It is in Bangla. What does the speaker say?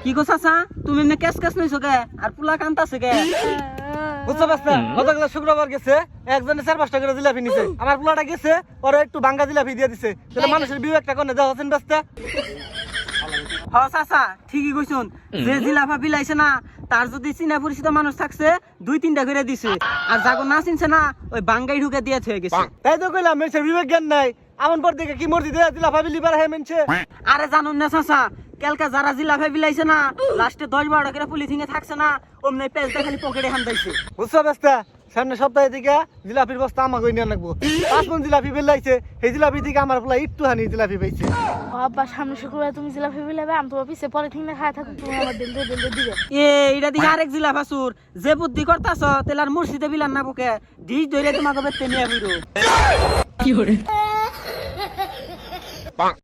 কি গো চাচা তুমি এমনি ক্যাশ ক্যাশ নইছো কে আর পুলা কান্তাছে কে বুঝছো বাস্তা গতকাল শুক্রবার গেছে একজনে 4-5টা করে জিলাপি নিছে আমার পোলাটা গেছে পরে একটু ভাঙ্গা জিলাপি দিয়ে দিছে তাহলে মানুষের বিবেকটা কোনে দাও আছেন বাস্তা হ চাচা ঠিকই কইছুন যে জিলাফা বিলাইছে না তার যদি চিনা পরিচিত মানুষ থাকছে 2-3টা করে দিছে আর যাগো না চিনছে না ওই বাঙ্গাই ঢুকে দিয়ে থয়ে গেছে তাই তো কইলাম মানুষের বিবেক জ্ঞান নাই আমন পর দেখে কি মর্জি দেয়া জিলাপি লিবার হে মেনছে আরে জানুন না চাচা কালকা যারা জিলাফা বিলাইছে না লাস্টে 10-12টা করে পলিথিনে থাকছে না অমনি পেলটা খালি পকেটে হান্দাইছে বুঝছো বাস্তা সামনে সপ্তাহে দিকে জিলাপির বস্তা আমাকে নিয়ে রাখবো 5 মণ জিলাপি বেলাইছে এই জিলাপি থেকে আমার পোলা একটু হানি জিলাপি পাইছে আব্বা সামনে শুক্রবার তুমি জিলাপি বিলাবে আমি তোমার পিছে পলিথিন না খায় থাকো তুমি আমার দিল দিবে এটা দিকে আরেক জিলাফা সুর যে বুদ্ধি করতাছ তেল আর মুর্শিদে বিলান না বুকে ডিশ ধরে তোমাকে বেতে নিয়ে বুড়ো